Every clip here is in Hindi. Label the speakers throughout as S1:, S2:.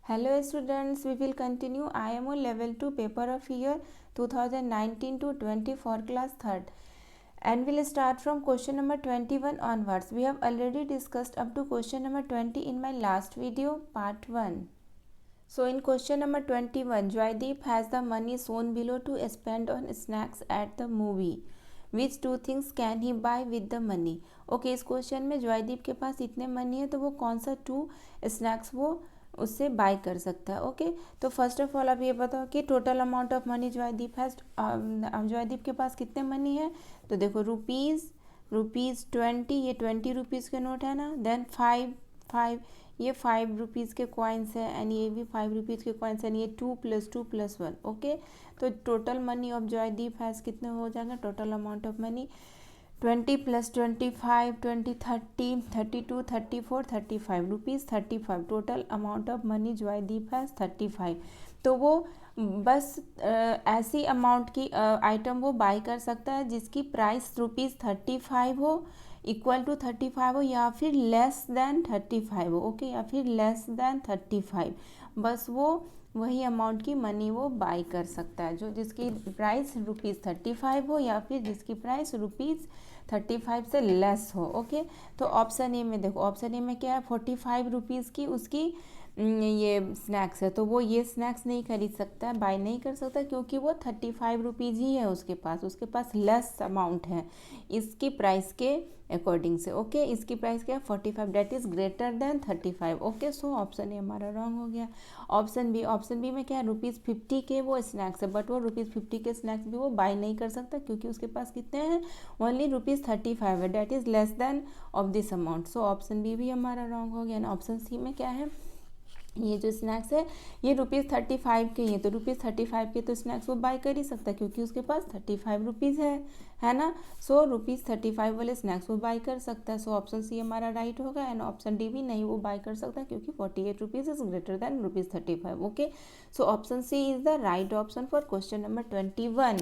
S1: Hello students, we will continue IMO level 2 paper of year 2019 to 24 class 3rd and we'll start from question number 21 onwards. We have already discussed up to question number 20 in my last video part 1. So in question number 21, Joydeep has the money shown below to spend on snacks at the movie. Which two things can he buy with the money? Okay, इस क्वेश्चन में जॉयदीप के पास इतने मनी है तो वो कौन सा 2 स्नैक्स वो उससे बाय कर सकता है. ओके, तो फर्स्ट ऑफ ऑल आप ये बताओ कि total amount of money Joydeep has. Joydeep के पास कितने मनी है? तो देखो रुपीज़ 20, ये 20 रुपीज़ के नोट है ना. देन 5 ये 5 रुपीज़ के कॉइन्स है एंड ये भी 5 रुपीज़ के कॉइन्स है. ये 2 + 2 + 1. ओके, तो total money of Joydeep has कितने हो जाएगा? Total amount of money 20 + 25 20 30 32 34 35 rupees 35. Total amount of money Joydeep has 35. तो वो बस ऐसी अमाउंट की आइटम वो बाय कर सकता है जिसकी प्राइस ₹35 हो, इक्वल टू 35 हो या फिर लेस देन 35 हो. ओके, या फिर लेस देन 35. बस वो वही अमाउंट की मनी वो बाय कर सकता है जो जिसकी प्राइस ₹35 हो या फिर जिसकी प्राइस ₹35 से लेस हो. ओके, तो ऑप्शन ए में देखो, ऑप्शन ए में क्या है? 45 रुपीज़ की उसकी ये स्नैक्स है, तो वो ये स्नैक्स नहीं खरीद सकता, बाय नहीं कर सकता क्योंकि वो 35 रुपीज़ ही है उसके पास लेस अमाउंट है इसकी प्राइस के अकॉर्डिंग से. ओके, इसकी प्राइस क्या है? 45, that is greater than 35. Okay, so option ए हमारा रॉन्ग हो गया. ऑप्शन बी में क्या है? ₹50 के वो स्नैक्स है, बट वो ₹50 के स्नैक्स भी वो बाय नहीं कर सकता क्योंकि उसके पास कितने हैं? ओनली ₹35 है, that is less than of this amount. So option B भी हमारा रॉन्ग हो गया ना. ऑप्शन सी में क्या है? ये जो स्नैक्स है ये ₹35 के ही है, तो ₹35 के तो स्नैक्स वो बाय कर ही सकता है क्योंकि उसके पास 35 रुपीज़ है ना. सो ₹35 वाले स्नैक्स वो बाय कर सकता है. सो ऑप्शन सी हमारा राइट होगा एंड ऑप्शन डी भी नहीं वो बाय कर सकता क्योंकि 48 rupees is greater than ₹35. Okay, so option C is the right option for question number 21.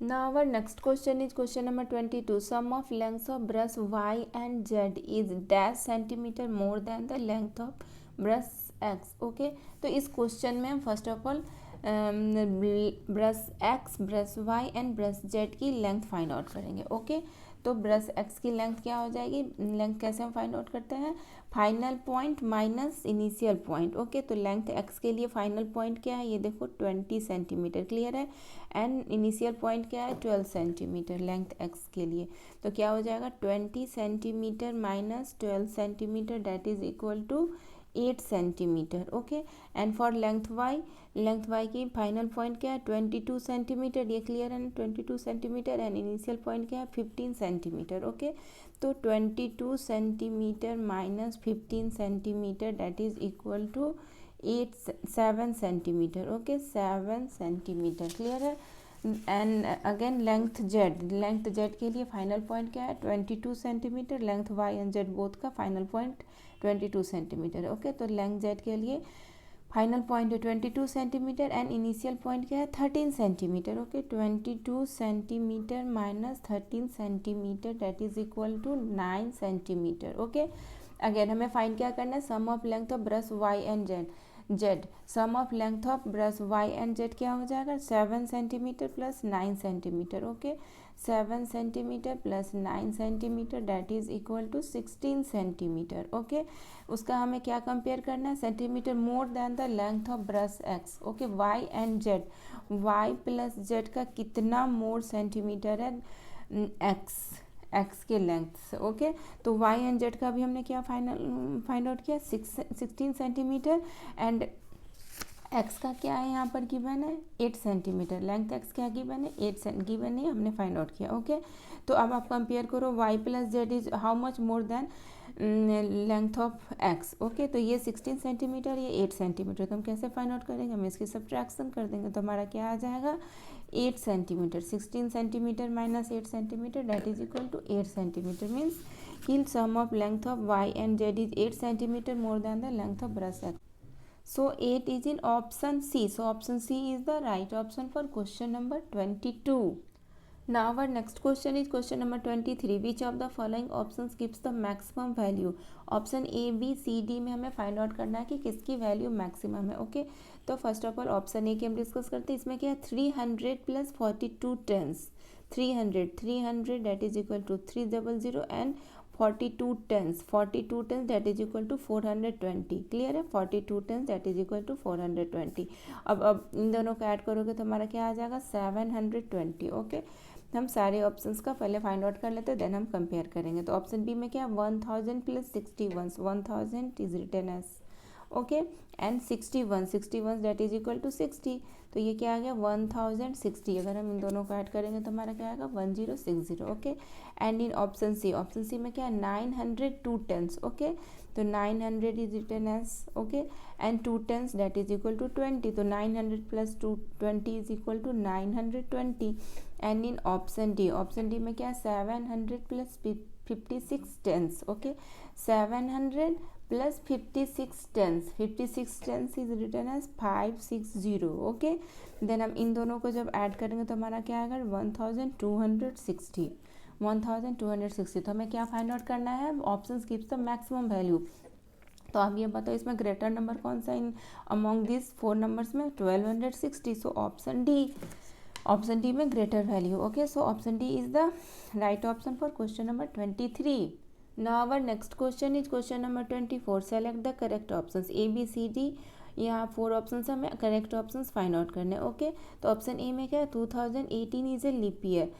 S1: Now our next question is question number 22. Sum of lengths of brush Y and Z is dash centimeter more than the length of brush X. Okay, तो इस क्वेश्चन में हम first of all brush X, brush Y and brush Z की लेंथ फाइंड आउट करेंगे. ओके, तो ब्रश X की लेंथ क्या हो जाएगी? लेंथ कैसे हम फाइंड आउट करते हैं? Final point minus initial point. Okay, तो लेंथ X के लिए फाइनल पॉइंट क्या है? ये देखो 20 सेंटीमीटर. क्लियर है? एंड इनिशियल पॉइंट क्या है? 12 सेंटीमीटर लेंथ X के लिए. तो क्या हो जाएगा? 20 centimetre minus 12 centimetre that is equal to 8 centimetre. Okay, and for length Y की फाइनल पॉइंट क्या है? 22 सेंटीमीटर. ये क्लियर है ना? 22 सेंटीमीटर एंड इनिशियल पॉइंट क्या है? 15 सेंटीमीटर. ओके, तो 22 centimetre minus 15 centimetre that is equal to 7 centimetre. Okay, 7 centimetre. Clear है? एंड अगेन लेंथ जेड के लिए फाइनल पॉइंट क्या है? 22 centimetre. Length Y and Z both का फाइनल पॉइंट 22 सेंटीमीटर. ओके, तो लेंथ जेड के लिए फाइनल पॉइंट है 22 सेंटीमीटर एंड इनिशियल पॉइंट क्या है? 13 centimetre. Okay, 22 centimetre minus 13 centimetre that is equal to 9 centimetre. Okay, again हमें फाइंड क्या करना है? Sum of length of brush Y and Z. Sum of length of brush Y and Z क्या हो जाएगा? 7 centimetre plus 9 centimetre. Okay, 7 centimetre plus 9 centimetre that is equal to 16 centimetre. Okay, उसका हमें क्या कंपेयर करना है? Centimetre more than the length of brush X. Okay, Y and Z, Y plus Z का कितना मोर सेंटीमीटर है एक्स के लेंथ. ओके, तो वाई एंड जेड का भी हमने क्या फाइंड आउट किया? 16 सेंटीमीटर एंड एक्स का क्या है यहाँ पर गिवन है? 8 सेंटीमीटर. लेंथ एक्स क्या गिवन है? 8 गिवन है, हमने फाइंड आउट किया. ओके, तो अब आप कंपेयर करो Y plus Z is how much more than length of X. Okay, तो ये 16 सेंटीमीटर, ये 8 सेंटीमीटर. तो हम कैसे फाइंड आउट करेंगे? हम इसकी सब्ट्रैक्शन कर देंगे तो हमारा क्या आ जाएगा? 8 centimetre. 16 centimetre minus 8 centimetre that is equal to 8 centimetre. Means कि sum of length of Y and Z is 8 centimetre more than the length of brush X. So 8 is in option C. So option C is the right option for question number 22. Now our next question is question number 23. Which of the following options gives the maximum value? Option A B C D में हमें फाइंड आउट करना है कि किसकी वैल्यू मैक्सिमम है. ओके, तो first of all option A की हम डिस्कस करते हैं. इसमें क्या है 300 plus 42 tens. 300 that is equal to 300 and 42 tens that is equal to 420. Clear है. 42 tens that is equal to 420. अब इन दोनों को ऐड करोगे तो हमारा क्या आ जाएगा 720. ओके, हम सारे ऑप्शंस का पहले फाइंड आउट कर लेते हैं, देन हम कंपेयर करेंगे. तो ऑप्शन बी में क्या 1000 plus 61. 1000 is written as okay and 61 that is equal to 60. तो ये क्या आ गया 1060. अगर हम इन दोनों को ऐड करेंगे तो हमारा क्या आएगा 1060. Okay, and in option C में क्या है 900 2 टेंस. ओके, तो 900 is written as okay and 2 tens that is equal to 20. तो 900 plus 220 is equal to 920. And in option D में क्या 700 plus 56 tens. Okay, 700 plus 56 tens is written as 560. Okay, then हम इन दोनों को जब ऐड करेंगे तो हमारा क्या आएगा 1260. तो हमें क्या फाइंड आउट करना है, options gives the maximum value. तो आप ये बताओ इसमें ग्रेटर नंबर कौन सा इन अमॉन्ग दिस 4 नंबर्स में 1260. सो ऑप्शन डी में greater value. Okay, so option D is the right option for question number 23. Now our next question is question number 24. Select the correct options A B C D. यहाँ 4 ऑप्शन हमें करेक्ट ऑप्शन फाइंड आउट करने. ओके, तो ऑप्शन ए में क्या है 2018 इज ए लीप ईयर.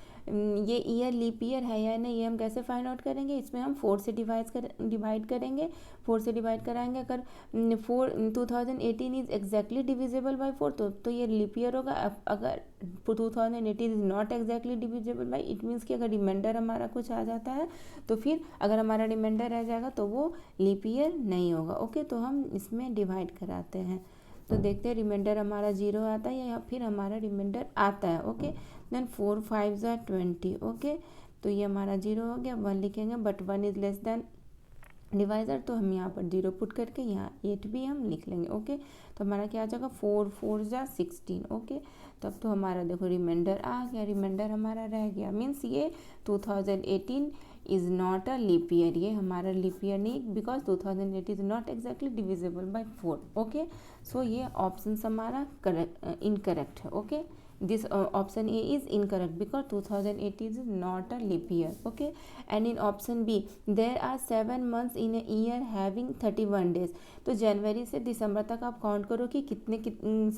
S1: ये ईयर लीप ईयर है या नहीं, ये हम कैसे फाइंड आउट करेंगे. इसमें हम 4 से डिवाइड करेंगे. 4 से डिवाइड कराएंगे. अगर 2018 इज एग्जैक्टली डिविजिबल बाई 4 तो ये लीप ईयर होगा. अगर 2018 is not exactly divisible by, it means कि अगर रिमाइंडर हमारा कुछ आ जाता है तो फिर अगर हमारा रिमाइंडर रह जाएगा तो वो लीप ईयर नहीं होगा. ओके, तो हम इसमें डिवाइड कराते हैं. तो देखते हैं रिमाइंडर हमारा 0 आता है या फिर हमारा रिमाइंडर आता है. Okay, then 4 5 20. ओके, तो ये हमारा 0 हो गया. 1 लिखेंगे but 1 is less than divisor, तो हम यहाँ पर 0 पुट करके यहाँ 8 भी हम लिख लेंगे. ओके, तो हमारा क्या आ जाएगा 4 4 16. ओके, तब तो हमारा देखो रिमाइंडर आ गया. रिमाइंडर हमारा रह गया मीन्स ये 2018 is not a leap year. ये हमारा लीप ईयर नहीं, because 2008 is not exactly divisible by 4. Okay, so ये ऑप्शन हमारा करेक्ट इनकरेक्ट है. ओके, this option A is incorrect because 2008 is not a leap year. Okay, and in option B there are 7 months in a year having 31 days. तो जनवरी से दिसंबर तक आप काउंट करो कि कितने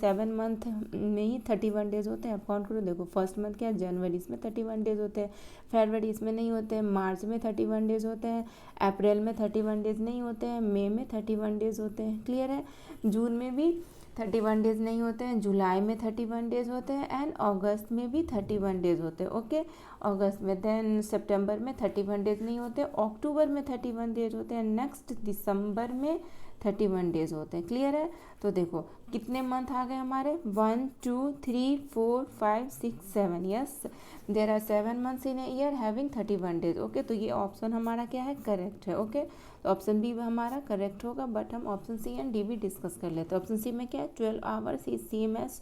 S1: 7 मंथ में ही 31 डेज होते हैं. आप काउंट करो. देखो फर्स्ट मंथ क्या है जनवरी, इसमें 31 डेज होते हैं. फरवरी इसमें नहीं होते हैं. मार्च में 31 डेज होते हैं. अप्रैल में 31 डेज नहीं होते हैं. मई में 31 डेज होते हैं. क्लियर है. जून में भी 31 डेज नहीं होते हैं. जुलाई में 31 डेज होते हैं एंड अगस्त में भी 31 डेज होते हैं. ओके, अगस्त में. देन सितंबर में 31 डेज नहीं होते. अक्टूबर में 31 डेज होते हैं. नेक्स्ट दिसंबर में 31 डेज होते हैं. क्लियर है. तो देखो कितने मंथ आ गए हमारे 1 2 3 4 5 6 7. Yes, there are 7 months in a year having 31 days. Okay, तो ये ऑप्शन हमारा क्या है करेक्ट है. ओके, तो ऑप्शन बी हमारा करेक्ट होगा. बट हम ऑप्शन सी एंड डी भी डिस्कस कर लेते हैं. ऑप्शन सी में क्या है 12 hours is same as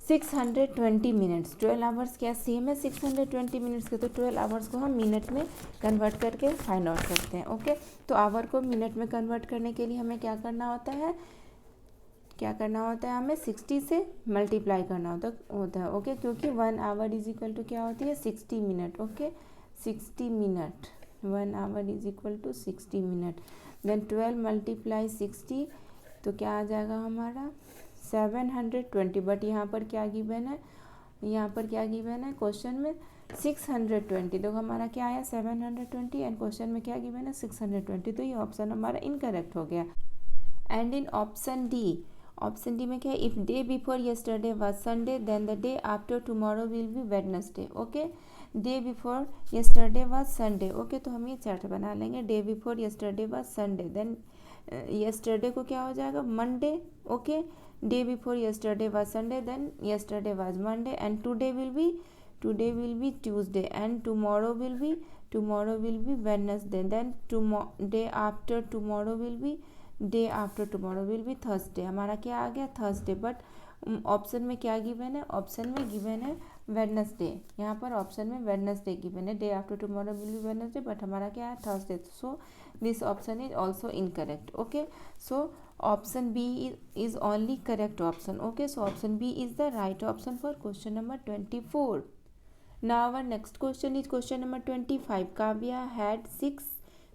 S1: 620 minutes. 12 hours क्या सेम है 620 मिनट्स के. तो 12 आवर्स को हम मिनट में कन्वर्ट करके फाइंड आउट करते हैं. ओके, तो आवर को मिनट में कन्वर्ट करने के लिए हमें क्या करना होता है हमें 60 से मल्टीप्लाई करना होता है. ओके, क्योंकि 1 आवर इज इक्वल टू क्या होती है 60 minute. Okay, 60 minute 1 hour is equal to 60 minute. Then 12 multiply 60 तो क्या आ जाएगा हमारा 720. बट यहाँ पर क्या गिवन है क्वेश्चन में 620. तो हमारा क्या आया 720 एंड क्वेश्चन में क्या गिवन है 620. तो ये ऑप्शन हमारा इनकरेक्ट हो गया. एंड इन ऑप्शन डी में क्या है if day before yesterday was Sunday then the day after tomorrow will be Wednesday. Okay, day before yesterday was Sunday. Okay, तो हम ये चार्ट बना लेंगे. Day before yesterday was Sunday, then yesterday को क्या हो जाएगा Monday. Okay, day before yesterday was Sunday, then yesterday was Monday and today will be Tuesday and tomorrow will be Wednesday. Then day after tomorrow will be Thursday. हमारा क्या आ गया थर्सडे. बट ऑप्शन में क्या गिवन है ऑप्शन में गिवन है वेडनेसडे, यहाँ पर ऑप्शन में वेडनेसडे गिवन है, day after tomorrow will be Wednesday, but हमारा क्या है Thursday, so this option is also incorrect. Okay, so option B is only correct option. Okay, so option B is the right option for question number 24. Now our next question is question number 25. Kavya had 6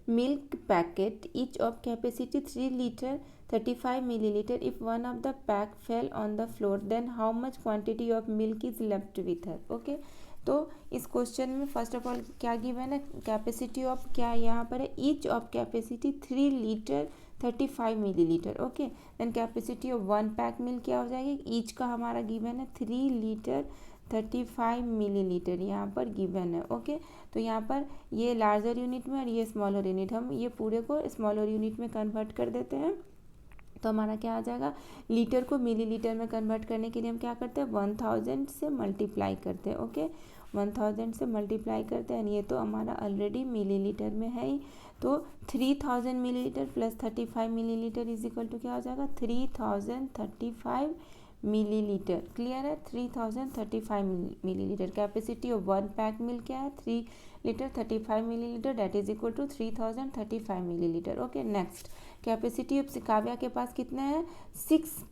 S1: milk packet, each of capacity 3 liter 35 milliliter. If one of the pack fell on the floor, then how much quantity of milk is left with her? Okay, तो इस क्वेश्चन में फर्स्ट ऑफ ऑल क्या गिवन है, कैपेसिटी ऑफ क्या यहाँ पर है, each of capacity 3 litre 35 millilitre. Okay, then capacity of 1 pack milk क्या हो जाएगी, ईच का हमारा गिवन है 3 लीटर 35 मिलीलीटर यहाँ पर गिवन है. ओके, तो यहाँ पर ये लार्जर यूनिट में और ये स्मॉलर यूनिट, हम ये पूरे को स्मॉलर यूनिट में कन्वर्ट कर देते हैं. तो हमारा क्या आ जाएगा, लीटर को मिलीलीटर में कन्वर्ट करने के लिए हम क्या करते हैं 1000 से मल्टीप्लाई करते हैं. ओके, 1000 से मल्टीप्लाई करते हैं, ये तो हमारा ऑलरेडी मिलीलीटर में है ही. तो 3000 millilitre plus 35 millilitre is equal to क्या हो जाएगा 3035 मिलीलीटर. क्लियर है, 3035 millilitre. Capacity of 1 pack milk क्या है 3 litre 35 millilitre, that is equal to 3035 millilitre. Okay, next capacity of Kavya के पास कितने हैं 6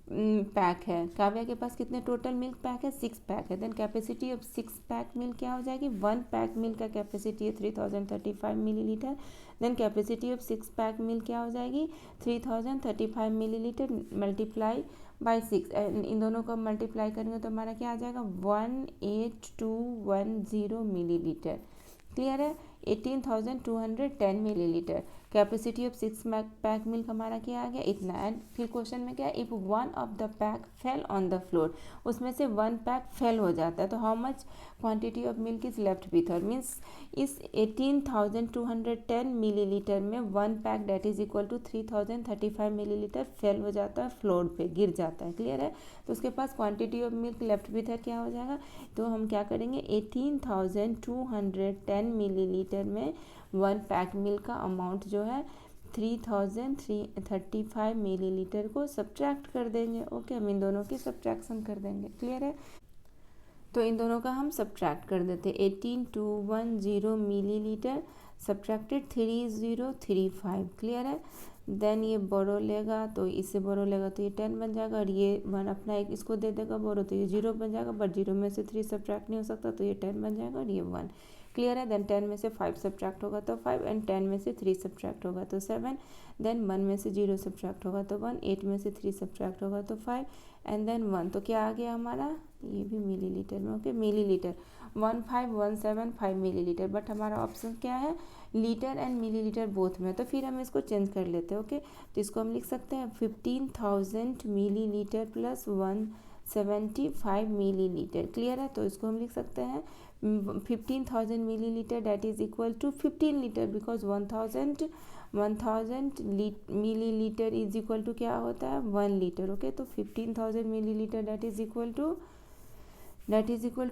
S1: पैक है. काव्या के पास कितने टोटल मिल्क पैक है 6 पैक है. Then capacity of 6 pack milk क्या हो जाएगी, 1 पैक मिल्क का कैपेसिटी है 3035 millilitre. Then capacity of 6 pack milk क्या हो जाएगी 3035 मिलीलीटर मल्टीप्लाई बाई 6. इन दोनों को मल्टीप्लाई करेंगे तो हमारा क्या आ जाएगा 18210 मिलीलीटर. क्लियर है, 18210 millilitre. Capacity of 6 pack milk हमारा क्या आ गया इतना. एंड फिर क्वेश्चन में क्या है, if one of the pack fell on the floor, उसमें से 1 पैक फेल हो जाता है, तो how much quantity of milk is left with her. Means इस 18210 मिलीलीटर में 1 pack that is equal to 3035 millilitre fell हो जाता है, फ्लोर पे गिर जाता है. क्लियर है, तो उसके पास quantity of milk left with her क्या हो जाएगा, तो हम क्या करेंगे 18210 मिलीलीटर में 1 पैक मिल्क का अमाउंट जो है 3035 मिलीलीटर को सब्ट्रैक्ट कर देंगे. ओके, हम इन दोनों की सब्ट्रैक्शन कर देंगे. क्लियर है, तो इन दोनों का हम सब्ट्रैक्ट कर देते हैं. 18210 मिलीलीटर सब्ट्रैक्टेड 3035. क्लियर है, देन ये बोरो लेगा तो इससे बोरो लेगा तो ये 10 बन जाएगा, और ये 1 अपना एक इसको दे देगा बोरो तो ये 0 बन जाएगा, बट 0 में से 3 सब्ट्रैक्ट नहीं हो सकता तो ये 10 बन जाएगा और ये 1. क्लियर है, देन 10 में से 5 सब्ट्रैक्ट होगा तो 5, एंड 10 में से 3 सब्ट्रैक्ट होगा तो 7, देन 1 में से 0 सब्ट्रैक्ट होगा तो 1, 8 में से 3 सब्ट्रैक्ट होगा तो 5, एंड देन 1. तो क्या आ गया हमारा, ये भी मिलीलीटर में. ओके, मिलीलीटर 15175 मिलीलीटर, बट हमारा ऑप्शन क्या है लीटर एंड मिलीलीटर बोथ में, तो फिर हम इसको चेंज कर लेते हैं. ओके, तो इसको हम लिख सकते हैं 15000 मिलीलीटर प्लस 175 मिलीलीटर. क्लियर है, तो इसको हम लिख सकते हैं 15000 millilitre that is equal to 15 litre, because 1000 millilitre is equal to क्या होता है 1 लीटर. ओके, तो 15000 millilitre that is equal to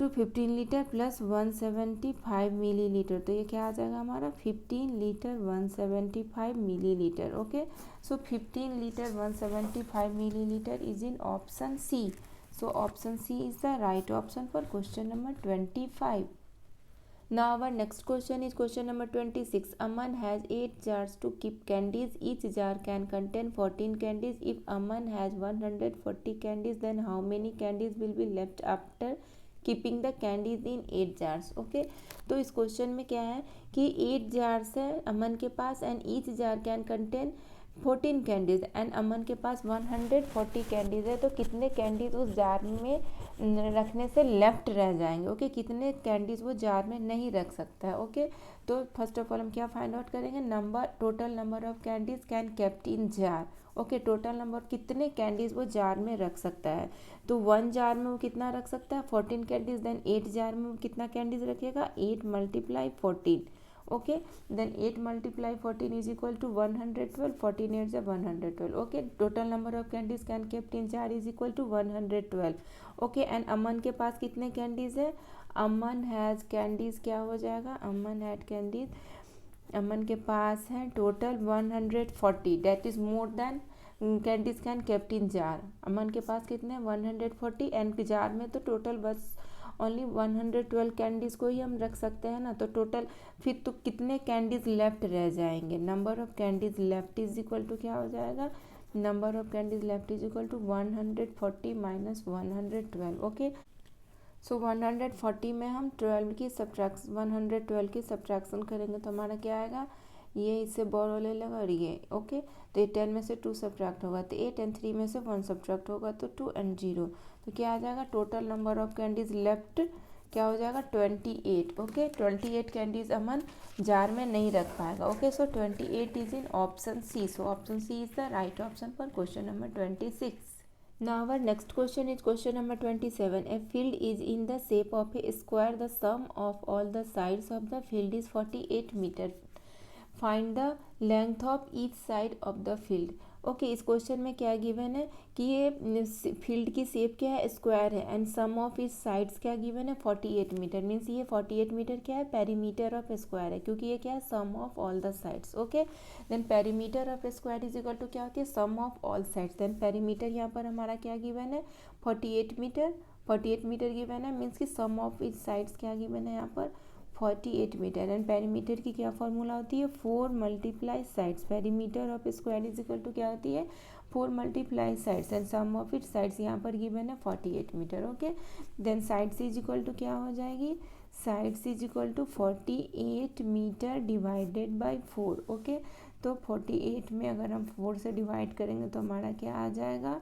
S1: 15 litre plus 175 millilitre. तो ये क्या आ जाएगा हमारा 15 litre 175 millilitre. Okay, so 15 litre 175 millilitre is in option C. So option C is the right option for question number 25. Now our next question is question number 26. Aman has 8 jars to keep candies. Each jar can contain 14 candies. If Aman has 140 candies, then how many candies will be left after keeping the candies in 8 jars? Okay, तो इस क्वेश्चन में क्या है कि 8 jars है अमन के पास, and each jar can contain 14 candies, and Aman के पास 140 कैंडीज है. तो कितने कैंडीज उस जार में रखने से लेफ्ट रह जाएंगे. ओके, कितने कैंडीज वो जार में नहीं रख सकता है. ओके, तो फर्स्ट ऑफ ऑल हम क्या फाइंड आउट करेंगे, total number of candies can kept in jar. Okay, total number कितने कैंडीज वो जार में रख सकता है. तो 1 जार में वो कितना रख सकता है 14 कैंडीज. देन 8 जार में वो कितना कैंडीज रखेगा 8 × 14. Okay, then 8 × 14 is equal to 112. 14 8 = 112. Okay, total number of candies can kept in jar is equal to 112. Okay, and Aman के पास कितने कैंडीज है, अमन हैज़ कैंडीज क्या हो जाएगा, अमन हैड कैंडीज, अमन के पास है total 140. That is more than candies can kept in jar. Aman के पास कितने 140, एंड जार में तो टोटल बस ओनली 112 कैंडीज़ को ही हम रख सकते हैं ना, तो टोटल फिर तो कितने कैंडीज़ लेफ्ट रह जाएंगे, number of candies left is equal to क्या हो जाएगा, number of candies left is equal to 140 minus 112। Okay, so 140 में हम 12 की सब्ट्रैक्शन 112 की सब्ट्रैक्शन करेंगे तो हमारा क्या आएगा, ये इससे बोरो ले लेगा और ये ओके, तो ये 10 में से 2 सब्ट्रैक्ट होगा तो 8 एंड 3 में से 1 सब्ट्रैक्ट होगा तो 2 एंड 0, तो क्या आ जाएगा, total number of candies left क्या हो जाएगा 28। ओके, 28 कैंडीज अमन जार में नहीं रख पाएगा। Okay, so 28 is in option C, so option C is the right option for question number 26। Now our next question is question number 27. A field is in the shape of a square. The sum of all the sides of the field is 48 meter. Find the length of each side of the field. Okay, इस क्वेश्चन में क्या गिवन है कि ये फील्ड की शेप क्या है, स्क्वायर है, एंड सम ऑफ इस साइड्स क्या गिवन है 48 मीटर, मीन्स ये 48 मीटर क्या है, पेरीमीटर ऑफ स्क्वायर है, क्योंकि ये क्या है sum of all the sides. Okay, then perimeter of square is equal to क्या होती है, sum of all sides. Then perimeter यहाँ पर हमारा क्या गिवन है 48 मीटर, 48 मीटर गिवन है, मीन्स कि सम ऑफ इस साइड्स क्या गिवन है यहाँ पर 48 मीटर। एंड पेरीमीटर की क्या फॉर्मूला होती है, 4 multiply sides, perimeter of square is equal to क्या होती है 4 multiply sides, and sum of it sides यहाँ पर गिवन है 48 metre. Okay, then sides is equal to क्या हो जाएगी, sides is equal to 48 metre divided by 4। Okay, तो 48 में अगर हम 4 से डिवाइड करेंगे तो हमारा क्या आ जाएगा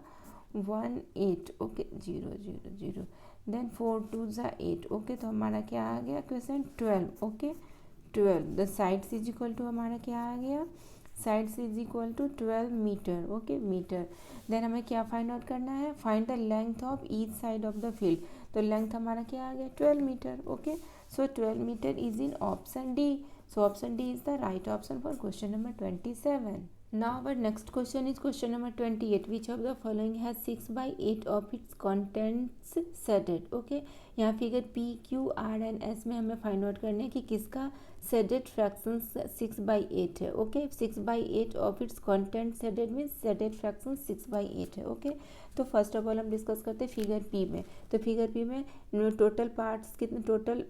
S1: 18। ओके, 0 0 0, देन 4 2 ज़ा 8। ओके, तो हमारा क्या आ गया question 12। Okay, 12 the sides is equal to हमारा क्या आ गया, sides is equal to 12 metre. Okay, metre. Then हमें क्या फाइंड आउट करना है, find the length of each side of the field, तो लेंथ हमारा क्या आ गया 12 metre. Okay, so 12 metre is in option D, so option D is the right option for question number 27। Now our next question is question number 28. Which of the following has 6/8 of its contents shaded? Okay, यहाँ figure P, Q, R and S में हमें फाइंड आउट करना है कि किसका शेडेड फ्रैक्शन 6/8 है। Okay, 6/8 of its content shaded means shaded fraction 6/8 है। ओके, तो फर्स्ट ऑफ ऑल हम डिस्कस करते हैं फिगर P में। तो फिगर P में टोटल पार्ट्स कितने, टोटल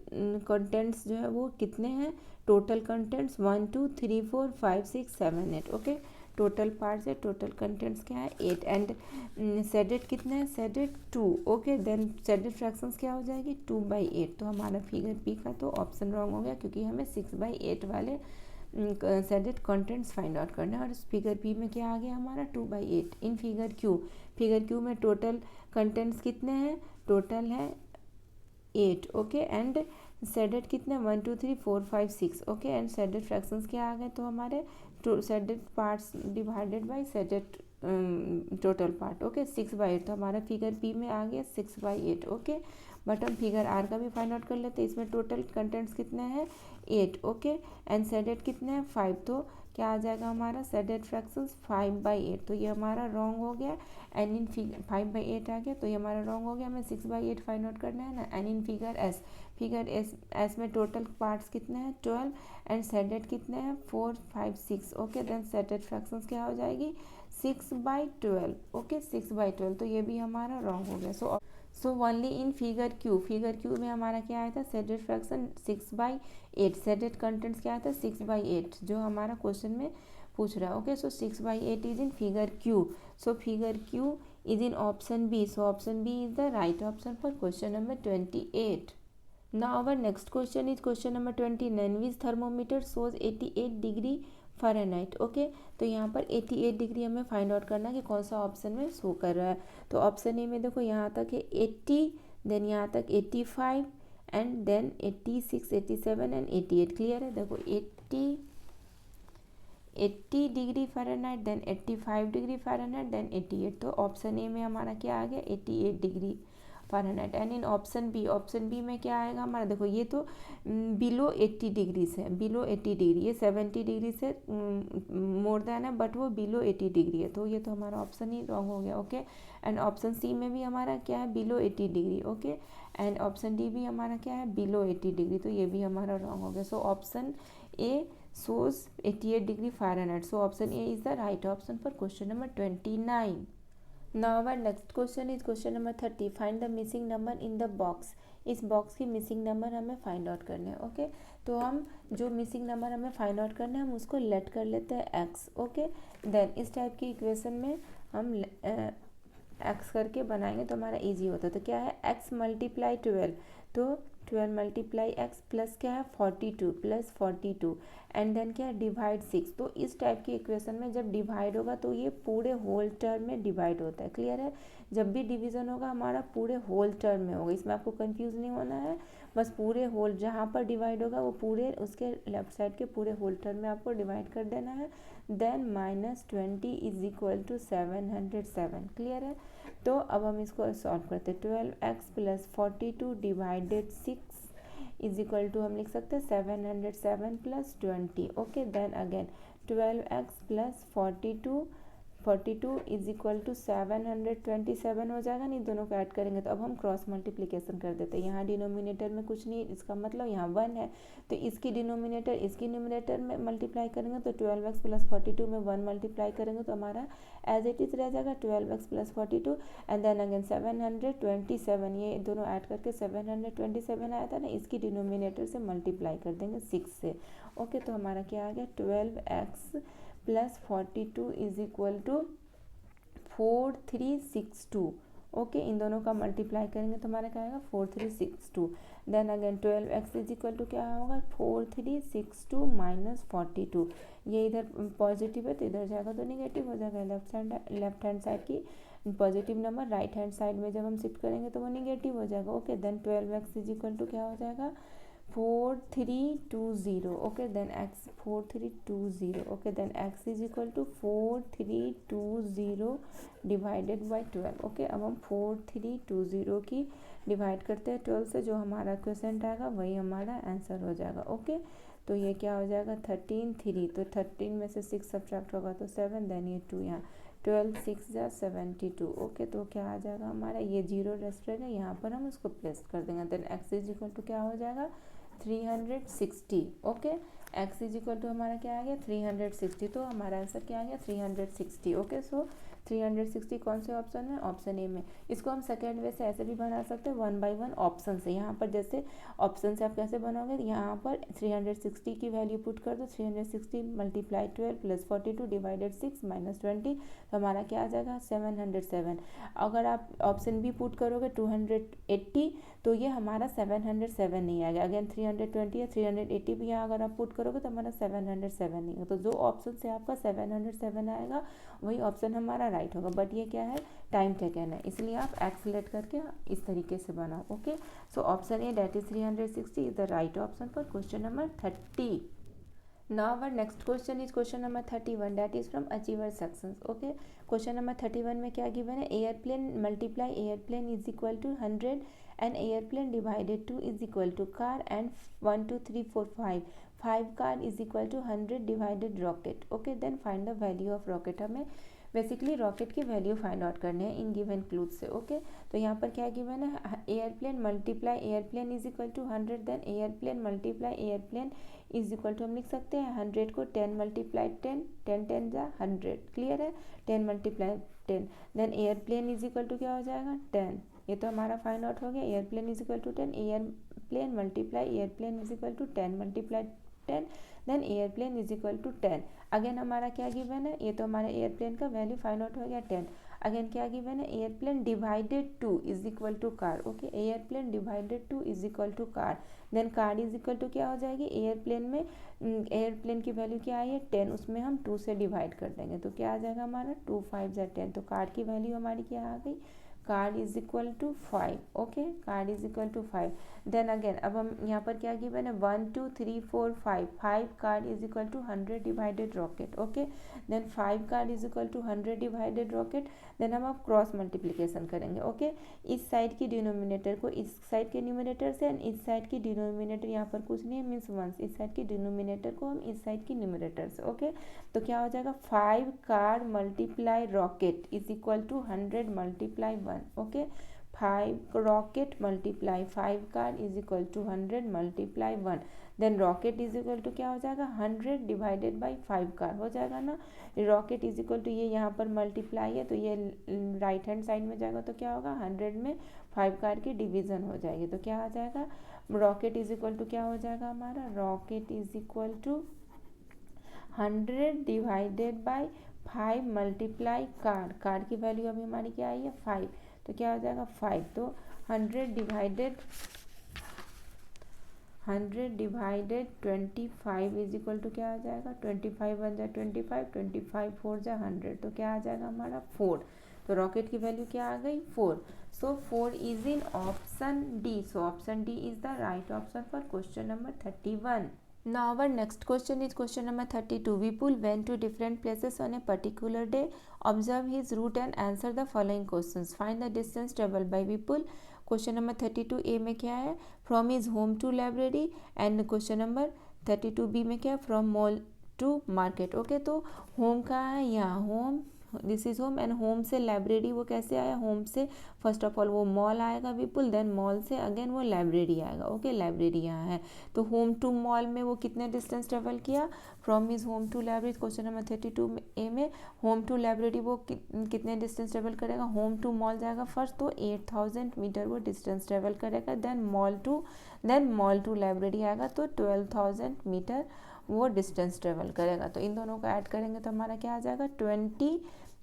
S1: कंटेंट्स जो है वो कितने हैं, total contents 1 2 3 4 5 6 7 8। Okay, total parts है, टोटल कंटेंट्स क्या है 8, एंड शेडेड कितने हैं, shaded 2। Okay, then shaded fractions क्या हो जाएगी 2/8, तो हमारा फिगर पी का तो ऑप्शन रॉन्ग हो गया, क्योंकि हमें 6/8 वाले शेडेड कंटेंट्स फाइंड आउट करना है, और इस फिगर पी में क्या आ गया हमारा 2/8। इन फिगर क्यू, फिगर क्यू में टोटल कंटेंट्स कितने हैं, टोटल है 8। ओके, एंड शेडेड कितने 1 2 3 4 5 6। ओके, एंड शेडेड फ्रैक्शंस क्या आ गए, तो हमारे shaded parts divided by shaded total part. Okay, 6/8, तो हमारा फिगर पी में आ गया 6/8। ओके, बट हम फिगर आर का भी फाइंड आउट कर लेते हैं, इसमें टोटल कंटेंट्स कितने हैं 8। ओके, एंड शेडेड कितने हैं 5, तो क्या आ जाएगा हमारा शेडेड फ्रैक्शंस 5/8, तो ये हमारा रॉन्ग हो गया। एंड इन फिगर 5/8 आ गया, तो ये हमारा रॉन्ग हो गया, हमें 6/8 फाइंड आउट करना है ना। And in figure as, figure as में टोटल पार्ट्स कितने हैं 12, एंड शेडेड कितने हैं 4 5 6। ओके, देन शेडेड फ्रैक्शंस क्या हो जाएगी 6/12। ओके, 6/12, तो ये भी हमारा रॉन्ग हो गया। So only in figure Q, figure Q में हमारा क्या आया था शेडेड फ्रैक्शन 6/8, शेडेड कंटेंट्स क्या आया था 6/8, जो हमारा क्वेश्चन में पूछ रहा है। Okay, so 6/8 is in figure Q, so figure Q is in option B, so option B is the right option for question number 28। Now our next question is question number 29. Which thermometer shows 88 degree Fahrenheit? Okay, तो यहाँ पर 88 डिग्री हमें फाइंड आउट करना है कि कौन सा ऑप्शन में शो कर रहा है। तो ऑप्शन ए में देखो यहाँ तक है 80, देन यहाँ तक 85, एंड देन 86 87 एंड 88। क्लियर है, देखो 80 degree Fahrenheit, then 85 degree Fahrenheit, then 88, तो ऑप्शन ए में हमारा क्या आ गया 88 degree Fahrenheit. And in option B, option B में क्या आएगा हमारा, देखो ये तो बिलो 80 डिग्री से, बिलो 80 डिग्री, ये 70 डिग्री से मोर देन है, बट वो बिलो 80 डिग्री है, तो ये तो हमारा ऑप्शन ही रॉन्ग हो गया। ओके, एंड ऑप्शन सी में भी हमारा क्या है below 80 degree. Okay, and option D भी हमारा क्या है बिलो 80 डिग्री, तो ये भी हमारा रॉन्ग हो गया। सो option A shows 88 degree Fahrenheit, so option A is the right option for question number 29. Now our next question is question number 30. Find the missing number in the box. इस बॉक्स की मिसिंग नंबर हमें फाइंड आउट करने हैं। ओके, तो हम जो मिसिंग नंबर हमें फाइंड आउट करने हैं हम उसको लेट कर लेते हैं x। ओके, देन इस टाइप की इक्वेशन में हम x करके बनाएंगे तो हमारा इजी होता है। तो क्या है, x मल्टीप्लाई 12, तो 12 मल्टीप्लाई x प्लस क्या है 42 प्लस 42 एंड देन क्या है डिवाइड 6। तो इस टाइप की इक्वेशन में जब डिवाइड होगा तो ये पूरे होल टर्म में डिवाइड होता है। क्लियर है, जब भी डिवीज़न होगा हमारा पूरे होल टर्म में होगा, इसमें आपको कंफ्यूज नहीं होना है। बस पूरे होल जहाँ पर डिवाइड होगा वो पूरे उसके लेफ्ट साइड के पूरे होल टर्म में आपको डिवाइड कर देना है। Then -20 is equal to 707। Clear है, तो अब हम इसको सॉल्व करते हैं। 12x plus 42 divided 6 is equal to हम लिख सकते हैं 707 plus 20। Okay, then again 12x plus 42 is equal to 727 हो जाएगा नहीं, दोनों को ऐड करेंगे तो अब हम क्रॉस मल्टीप्लिकेशन कर देते हैं। यहाँ डिनोमिनेटर में कुछ नहीं, इसका मतलब यहाँ 1 है तो इसकी डिनोमिनेटर इसकी न्यूमिनेटर में मल्टीप्लाई करेंगे तो 12x प्लस 42 में 1 मल्टीप्लाई करेंगे तो हमारा एज इट इज़ रह जाएगा 12x plus 42 and then again 727, ये दोनों ऐड करके 727 आया था ना, इसकी डिनोमिनेटर से मल्टीप्लाई कर देंगे 6 से। ओके, तो हमारा क्या आ गया 12x plus 42 is equal to 4362। Okay, इन दोनों का मल्टीप्लाई करेंगे तो हमारा क्या आएगा 4362। Then again 12x is equal to क्या होगा 4362 माइनस 42। ये इधर पॉजिटिव है तो इधर जाएगा तो निगेटिव हो जाएगा। लेफ्ट हैंड साइड की positive number right hand side में जब हम शिफ्ट करेंगे तो वो निगेटिव हो जाएगा। Okay, then 12x is equal to क्या हो जाएगा 4320। Okay, then x 4320। Okay, then x is equal to 4320 divided by 12। Okay, अब हम 4320 की डिवाइड करते हैं 12 से, जो हमारा क्वेश्चन आएगा वही हमारा आंसर हो जाएगा। ओके, तो ये क्या हो जाएगा 13 तो 13 में से 6 सब्ट्रैक्ट होगा तो 7, देन ये 2 यहाँ 12 6 जा 72। ओके, तो क्या आ जाएगा हमारा ये 0 रेस्ट रहेगा, यहाँ पर हम उसको प्लेस कर देंगे। Then x is equal to क्या हो जाएगा 360। Okay, x is equal to हमारा क्या आ गया 360, तो हमारा आंसर क्या आ गया 360। ओके, सो 360 कौन से ऑप्शन में, ऑप्शन ए में। इसको हम सेकेंड वे से ऐसे भी बना सकते हैं 1 बाई 1 ऑप्शन से। यहाँ पर जैसे ऑप्शन से आप कैसे बनाओगे, यहाँ पर 360 की वैल्यू पुट कर दो, 360 मल्टीप्लाई 12 प्लस 42 डिवाइडेड 6 माइनस 20, तो हमारा क्या आ जाएगा 707। अगर आप ऑप्शन भी पुट करोगे 280 तो ये हमारा 707 नहीं आएगा। अगेन 320 या 380 भी यहाँ अगर आप पुट करोगे तो हमारा 707 नहीं होगा। तो जो ऑप्शन से आपका 707 आएगा वही ऑप्शन हमारा राइट होगा। बट ये क्या है टाइम टेकन है, इसलिए आप एक्सलेट करके इस तरीके से बनाओ। Okay, so option A that is 360 is the right option for question number 30। Now our next question is question number 31 that is from achiever sections. Okay, question number 31 में क्या given है, airplane multiply airplane is equal to 100 and airplane divided 2 is equal to car and 1 2 3 4 5 car is equal to 100 divided rocket. Okay, then find the value of rocket। हमें बेसिकली रॉकेट की वैल्यू फाइंड आउट करने हैं इन गिवन क्लूज से। ओके, तो यहाँ पर क्या गिवन है, airplane multiply airplane is equal to 100, then airplane multiply airplane is equal to हम लिख सकते हैं 100 को 10 मल्टीप्लाई 10 10 10 जा 100। क्लियर है, 10 multiply 10, then airplane is equal to क्या हो जाएगा 10। ये तो हमारा फाइंड आउट हो गया, airplane is equal to 10, airplane multiply airplane is equal to 10 multiply 10, then airplane is equal to 10। Again हमारा क्या गिवन है, ये तो हमारा एयरप्लेन का वैल्यू फाइंड आउट हो गया 10। अगेन क्या गिवन है, airplane divided 2 is equal to car. Okay, airplane divided 2 is equal to car, then car is equal to क्या हो जाएगी, एयरप्लेन में एयरप्लेन की वैल्यू क्या आई है 10, उसमें हम 2 से डिवाइड कर देंगे तो क्या आ जाएगा हमारा 2 5 जा 10। तो कार की वैल्यू हमारी क्या आ गई, car is equal to 5। Okay, car is equal to 5। Then again अब हम यहाँ पर क्या गिवन है 1 2 3 4 5 car is equal to 100 divided rocket. Okay, then 5 car is equal to 100 divided rocket. Then हम अब क्रॉस मल्टीप्लिकेशन करेंगे। ओके, इस साइड की डिनोमिनेटर को इस साइड के न्यूमिनेटर से एंड इस साइड की डिनोमिनेटर यहाँ पर कुछ नहीं है मीन्स 1, इस साइड की डिनोमिनेटर को हम इस साइड की न्यूमिनेटर से। ओके, तो क्या हो जाएगा 5 car multiply rocket is equal to 100 multiply 1। Okay, 5 rocket multiply 5 car is equal to 100 multiply 1, then rocket is equal to क्या हो जाएगा 100 डिवाइडेड बाई 5 कार हो जाएगा ना। रॉकेट इज इक्वल टू ये यहाँ पर मल्टीप्लाई है तो ये राइट हैंड साइड में जाएगा तो क्या होगा 100 में 5 कार की डिवीजन हो जाएगी तो क्या आ जाएगा रॉकेट इज इक्वल टू क्या हो जाएगा हमारा rocket is equal to 100 divided by 5 multiply car, car की वैल्यू अभी हमारी क्या आई है 5 तो क्या हो जाएगा 5 तो 100 डिवाइडेड 25 इज इक्वल टू क्या आ जाएगा 25 वन जा 25 25 4 जा 100 तो क्या आ जाएगा हमारा 4 तो रॉकेट की वैल्यू क्या आ गई 4 सो 4 is in option D so option D is the right option for question number 31. Now our next question is question number 32. Vipul went to different places on a particular day. Observe his route and answer the following questions. Find the distance traveled by Vipul. Question number 32 A में क्या है from his home to library and question number 32 B में क्या है from mall to market. Okay तो होम कहाँ है यहाँ home this is home and home से लाइब्रेरी वो कैसे आया होम से फर्स्ट ऑफ ऑल वो मॉल आएगा विपुल देन मॉल से अगेन वो लाइब्रेरी आएगा. ओके लाइब्रेरी यहाँ है तो होम टू मॉल में वो कितने डिस्टेंस ट्रेवल किया from his home to library. Question number 32 A में होम टू लाइब्रेरी वो कितने डिस्टेंस ट्रेवल करेगा होम टू मॉल जाएगा फर्स्ट तो 8000 मीटर वो डिस्टेंस ट्रेवल करेगा देन मॉल टू लाइब्रेरी आएगा तो 12000 मीटर वो डिस्टेंस ट्रेवल करेगा. तो इन दोनों को ऐड करेंगे तो हमारा क्या आ जाएगा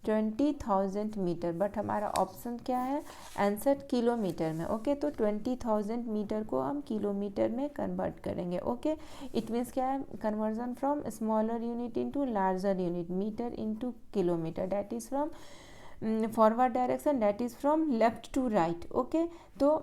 S1: 20,000 मीटर बट हमारा ऑप्शन क्या है आंसर किलोमीटर में. ओके तो 20,000 मीटर को हम किलोमीटर में कन्वर्ट करेंगे. ओके इट मीन्स क्या है conversion from smaller unit into larger unit metre into kilometre that is from forward direction that is from left to right. Okay तो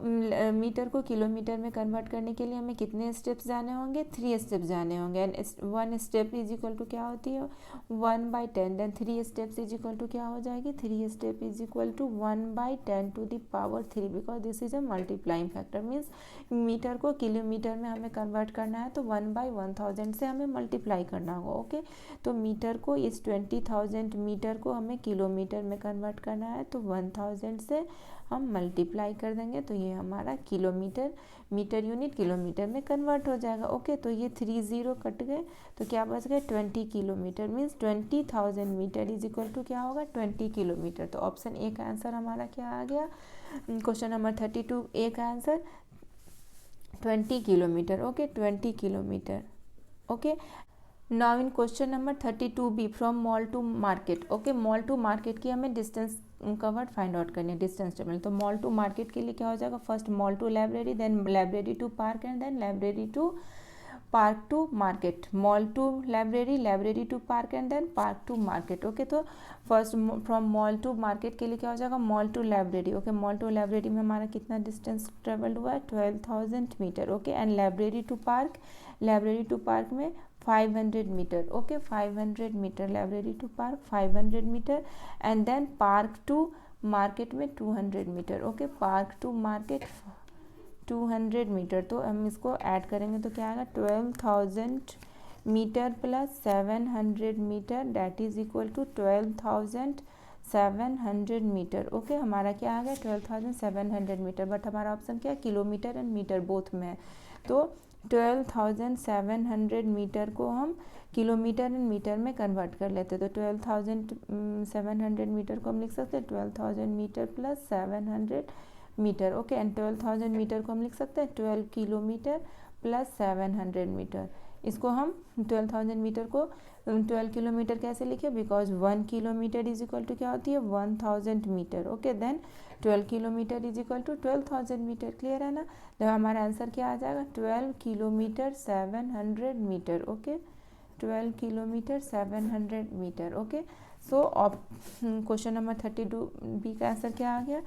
S1: मीटर को किलोमीटर में कन्वर्ट करने के लिए हमें कितने स्टेप्स जाने होंगे 3 स्टेप्स जाने होंगे and 1 step is equal to क्या होती है 1/10 then 3 steps is equal to क्या हो जाएगी 3 step is equal to 1/10 to the power 3 because this is a multiplying factor means metre को किलोमीटर में हमें कन्वर्ट करना है तो 1/1000 से हमें मल्टीप्लाई करना होगा. ओके तो मीटर को इस 20,000 मीटर को हमें किलोमीटर में कन्वर्ट करना है तो 1000 से हम मल्टीप्लाई कर देंगे तो ये हमारा किलोमीटर मीटर यूनिट किलोमीटर में कन्वर्ट हो जाएगा. ओके तो ये 30 कट गए तो क्या बच गए 20 kilometre means 20,000 metre is equal to क्या होगा 20 किलोमीटर. तो ऑप्शन ए का आंसर हमारा क्या आ गया क्वेश्चन नंबर 32 ए का answer 20 kilometre. Okay 20 kilometre. Okay now in question number 32 from mall to market. Okay mall to market की हमें डिस्टेंस कवर्ड फाइंड आउट करनी है डिस्टेंस टेबल. तो मॉल टू मार्केट के लिए क्या हो जाएगा first mall to library then library to park and then library to park to market. Mall to library library to park and then park to market. Okay तो first from mall to market के लिए क्या हो जाएगा mall to library. Okay mall to library में हमारा कितना डिस्टेंस ट्रेवल्ड हुआ है 12,000 metre. Okay and library to park में 500 metre. Okay 500 metre library to park 500 metre and then park to market में 200 metre. Okay park to market 200 metre. तो हम इसको ऐड करेंगे तो क्या आएगा 12,000 metre plus 700 metre that is equal to 12,700 metre. Okay हमारा क्या आ गया 12,700 मीटर बट हमारा ऑप्शन क्या है किलोमीटर एंड मीटर बोथ में है. तो 12,700 मीटर को हम किलोमीटर एंड मीटर में कन्वर्ट कर लेते तो 12,700 मीटर को हम लिख सकते हैं 12,000 metre plus 700 metre. Okay and 12,000 metre को हम लिख सकते हैं 12 किलोमीटर प्लस 700 मीटर. इसको हम 12,000 मीटर को 12 किलोमीटर कैसे लिखे because 1 kilometre is equal to क्या होती है 1000 metre. Okay then 12 kilometre is equal to 12,000 metre. Clear है ना. तो हमारा आंसर क्या आ जाएगा 12 kilometre 700 metre. Okay 12 kilometre 700 metre. Okay so question number 32 B का आंसर क्या आ गया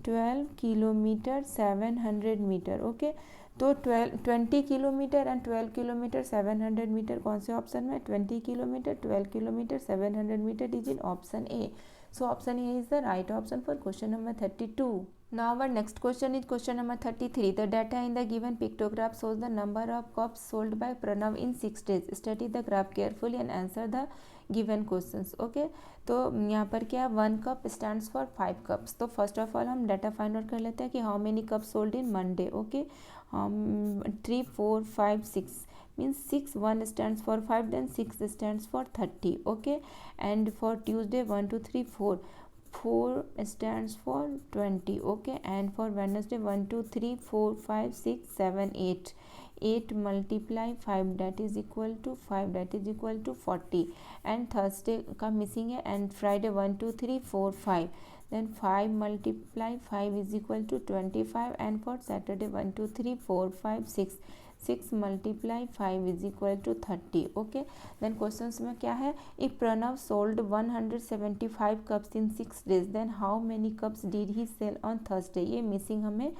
S1: 12 किलोमीटर 700 मीटर. ओके तो 20 किलोमीटर एंड 12 किलोमीटर 700 मीटर कौन से ऑप्शन में 20 kilometre 12 kilometre 700 metre is in option A. So option A is the right option for question number 32. Now our next question is question number 33. The data in the given pictograph shows the number of cups sold by Pranav in 6 days. Study the graph carefully and answer the given questions. Okay, तो यहाँ पर क्या है, 1 cup stands for 5 cups. तो फर्स्ट ऑफ ऑल हम डाटा फाइंड आउट कर लेते हैं कि how many cup sold in Monday. Okay, 3 4 5 6 means 6, 1 stands for 5, then 6 stands for 30. Okay, and for Tuesday 1 2 3 4 stands for 20. Okay, and for Wednesday 1 2 3 4 5 6 7 8 multiply 5 that is equal to 5 that is equal to 40. and Thursday का missing है, and Friday 1 2 3 4 5, then 5 multiply 5 is equal to 25. and for Saturday 1 2 3 4 5 6 multiply 5 is equal to 30. Okay, then questions में क्या है, if Pranav sold 175 cups in 6 days then how many cups did he sell on Thursday. ये मिसिंग हमें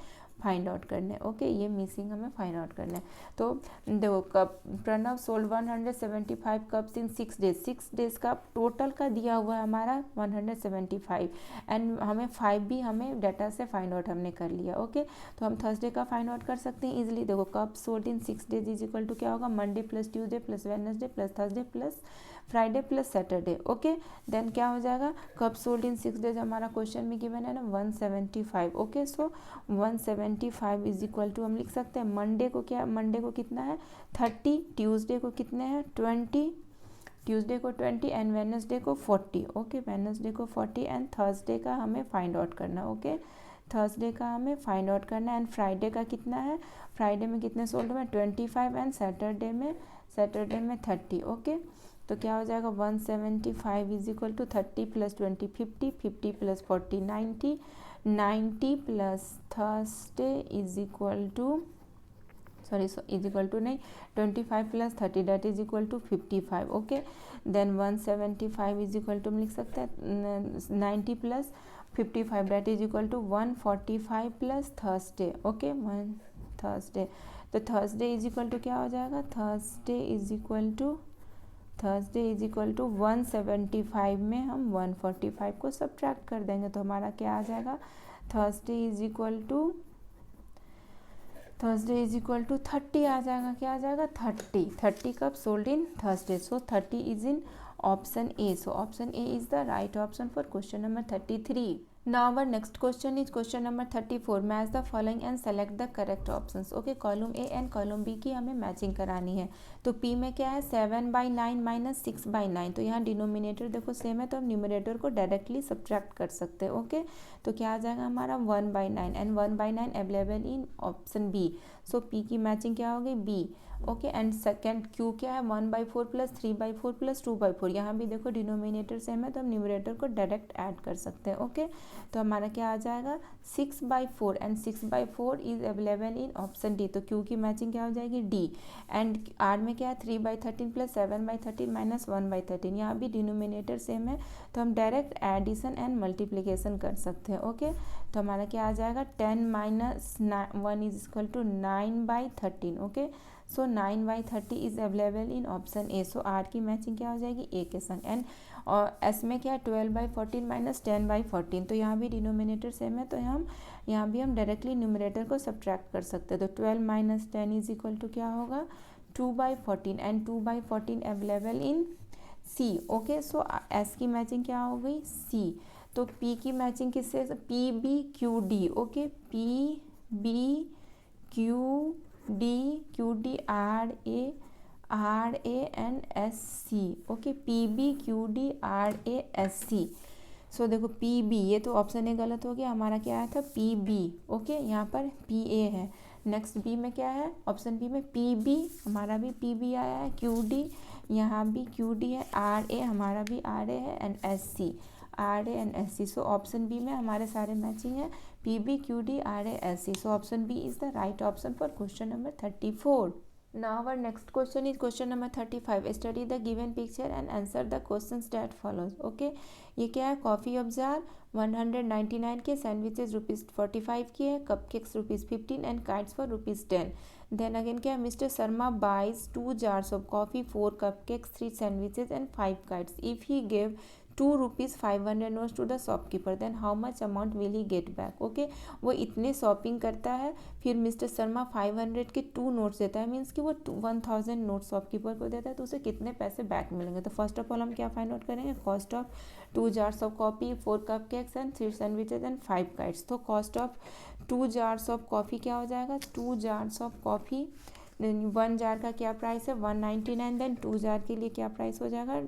S1: फाइंड आउट करना है. ओके, ये मिसिंग हमें फाइंड आउट करना है. तो देखो, कप प्रणव सोल्ड 175 कप्स इन 6 डेज. 6 डेज का टोटल का दिया हुआ है हमारा 175, एंड हमें 5 भी हमें डाटा से फाइंड आउट हमने कर लिया. ओके, तो हम थर्सडे का फाइंड आउट कर सकते हैं इजीली. देखो, cup sold in 6 days is equal to क्या होगा, Monday plus Tuesday plus Wednesday plus Thursday plus Friday plus Saturday. Okay, then क्या हो जाएगा, कप सोल्ड इन 6 डेज हमारा क्वेश्चन में गिवन है ना 175. Okay, so 175 is equal to हम लिख सकते हैं मंडे को क्या, मंडे को कितना है 30, ट्यूसडे को कितने हैं 20, ट्यूसडे को 20 एंड वेडनेसडे को 40. ओके, वेडनेसडे को 40 एंड थर्सडे का हमें फाइंड आउट करना. ओके, थर्सडे का हमें फाइंड आउट करना है, एंड फ्राइडे का कितना है, फ्राइडे में कितने सोल्ड में 25 एंड सैटरडे में 30. ओके, तो क्या हो जाएगा 175 is equal to 30 plus 20 50, 50 plus 40 90, 90 plus Thursday is equal to is equal to नहीं 25 plus 30 that is equal to 55. Okay, then 175 is equal to हम लिख सकते हैं 90 plus 55 that is equal to 145 plus Thursday. Okay, 1 Thursday, तो थर्सडे इज इक्वल टू क्या हो जाएगा, थर्सडे इज इक्वल टू 175 में हम 145 को सब्ट्रैक्ट कर देंगे तो हमारा क्या आ जाएगा, थर्सडे इज इक्वल टू 30 आ जाएगा. क्या आ जाएगा 30 cup sold in Thursday. So 30 is in option A. So option A is the right option for question number 33. Now our next question is question number 34. Match the following and select the correct options. Okay, column A and column B की हमें मैचिंग करानी है. तो पी में क्या है 7/9 माइनस 6/9. तो यहाँ डिनोमिनेटर देखो सेम है तो हम न्यूमरेटर को डायरेक्टली सब्ट्रैक्ट कर सकते हैं. ओके, तो क्या आ जाएगा हमारा 1/9 and 1/9 available in option B. So P की मैचिंग क्या हो गई B. Okay, and second Q क्या है 1/4 प्लस 3/4 प्लस 2/4. यहाँ भी देखो डिनोमिनेटर सेम है तो हम न्यूमरेटर को डायरेक्ट ऐड कर सकते हैं. ओके, तो हमारा क्या आ जाएगा 6/4 and 6/4 is available in option D. तो क्यू की मैचिंग क्या हो जाएगी डी. एंड आर में क्या है 3/13 प्लस 7/13 माइनस 1/13. यहाँ भी डिनोमिनेटर सेम है तो हम डायरेक्ट एडिशन एंड मल्टीप्लीकेशन कर सकते हैं. ओके, तो हमारा क्या आ जाएगा 10 minus 1 is equal to 9/13. Okay, so 9/30 is available in option A. So R की मैचिंग क्या हो जाएगी ए के संग. एंड और एस में क्या है 12/14 माइनस 10/14. तो यहाँ भी डिनोमिनेटर सेम है तो यहाँ भी हम डायरेक्टली न्यूमरेटर को सब्ट्रैक्ट कर सकते हैं. तो 12 माइनस 10 इज इक्वल टू क्या होगा 2/14 and 2/14 available in C. Okay, so S की मैचिंग क्या हो गई सी. तो पी की मैचिंग किससे P B Q D. Okay, P B Q D R A and S C. Okay, P B Q D R A S C. So देखो पी बी, ये तो ऑप्शन ए गलत हो गया, हमारा क्या आया था पी बी. ओके, यहाँ पर पी ए है. नेक्स्ट बी में क्या है ऑप्शन बी में पी बी, हमारा भी पी बी आया है. क्यू डी, यहाँ भी क्यू डी है. आर ए, हमारा भी आर ए है. And S C, R A and S C. So option B में हमारे सारे मैचिंग है P B Q D R A S C. So option B is the right option for question number 34. Now our next question is question number 35. Study the given picture and answer the questions that follows. Okay, ये क्या है कॉफ़ी ऑफ जार 199 के, सैंडविचेज ₹45 की है, cupcakes ₹15 and kites for ₹10. Then again क्या है mister Sharma buys 2 jars of coffee, 4 cupcakes, 3 sandwiches and 5 kites. If he gave ₹2,500 notes to the shopkeeper, then how much amount will he get back? Okay, वो इतने शॉपिंग करता है, फिर मिस्टर शर्मा 500 के 2 नोट्स देता है, मीन्स कि वो 1000 नोट शॉपकीपर को देता है, तो उसे कितने पैसे बैक मिलेंगे? तो फर्स्ट ऑफ ऑल हम क्या फाइंड आउट करेंगे? Cost of 2 jars of coffee, 4 cupcakes and 3 sandwiches and 5 kites. तो cost of 2 jars of coffee क्या हो जाएगा? 2 jars of coffee, 1 जार का क्या प्राइस है? 199, देन 2 जार के लिए क्या प्राइस हो जाएगा?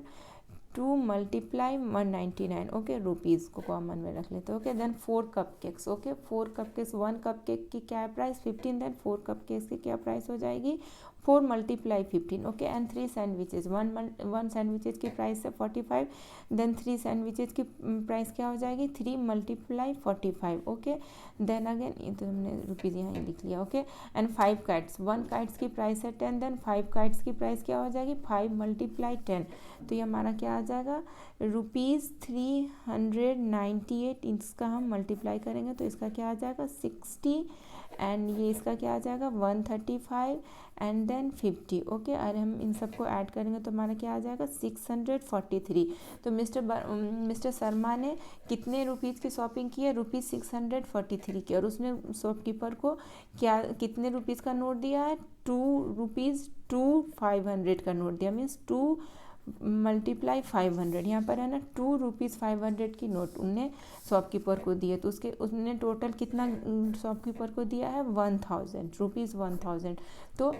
S1: 2 मल्टीप्लाई 199, ओके, रुपीज़ को कॉमन में रख लेते हैं, okay. Then 4 cupcakes, okay, 4 cupcakes, 1 cupcake की क्या प्राइस? 15, देन 4 कपकेक्स की क्या प्राइस हो जाएगी? 4 multiply 15, okay. And 3 sandwiches, 1 sandwiches की प्राइस है 45, देन 3 सैंडविचेज की प्राइस क्या हो जाएगी? 3 मल्टीप्लाई 45, ओके। देन अगेन ये तो हमने रुपीज़ यहाँ ही लिख लिया, ओके। एंड 5 काइट्स, 1 काइट्स की प्राइस है 10, देन 5 काइट्स की प्राइस क्या हो जाएगी? 5 मल्टीप्लाई 10, तो ये हमारा क्या आ जाएगा? ₹398, इसका हम मल्टीप्लाई करेंगे तो इसका क्या आ जाएगा? 60, एंड ये इसका क्या आ जाएगा? 135 एंड देन 50, ओके। और हम इन सबको ऐड करेंगे तो हमारा क्या आ जाएगा? 643। तो मिस्टर शर्मा ने कितने रुपीज़ की शॉपिंग की है? ₹643 की, और उसने शॉपकीपर को क्या कितने रुपीज़ का नोट दिया है? ₹500 का नोट दिया, मीन्स 2 मल्टीप्लाई 500, यहाँ पर है ना ₹500 की नोट उनने शॉपकीपर को दिए, तो उसने टोटल कितना शॉपकीपर को दिया है? 1000 तो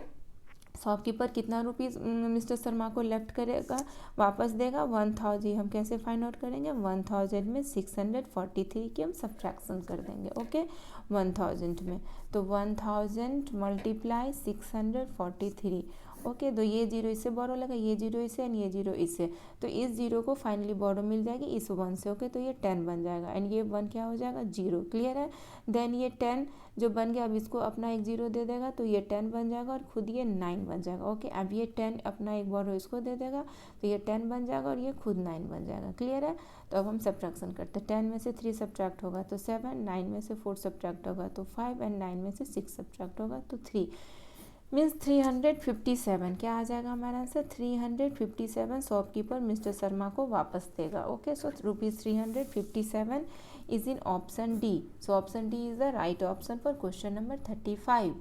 S1: शॉपकीपर कितना रुपीज़ मिस्टर शर्मा को लेफ्ट करेगा, वापस देगा? 1000। हम कैसे फाइंड आउट करेंगे? 1000 में 643 की हम सब्ट्रैक्शन कर देंगे, ओके। 1000 में तो 1000 मल्टीप्लाई 643, ओके। तो ये जीरो इससे बोरो लगा, ये जीरो इससे, एंड ये जीरो इससे, तो इस जीरो को फाइनली बोरो मिल जाएगी इस 1 से, ओके। तो ये 10 बन जाएगा, एंड ये 1 क्या हो जाएगा? 0, क्लियर है। देन ये 10 जो बन गया, अब इसको अपना एक जीरो दे देगा तो ये 10 बन जाएगा, और खुद ये 9 बन जाएगा, ओके। अब ये 10 अपना एक बोरो इसको दे देगा तो ये 10 बन जाएगा, और ये खुद 9 बन जाएगा, क्लियर है। तो अब हम सब्ट्रैक्शन करते हैं, 10 में से 3 सब्ट्रैक्ट होगा तो 7, 9 में से 4 सब्ट्रैक्ट होगा तो 5, एंड 9 में से 6 सब्ट्रैक्ट होगा तो 3, मीन्स 357। क्या आ जाएगा हमारा आंसर? 357 शॉपकीपर मिस्टर शर्मा को वापस देगा, okay. So ₹357 is in option D, so option D is the right option for question number 35।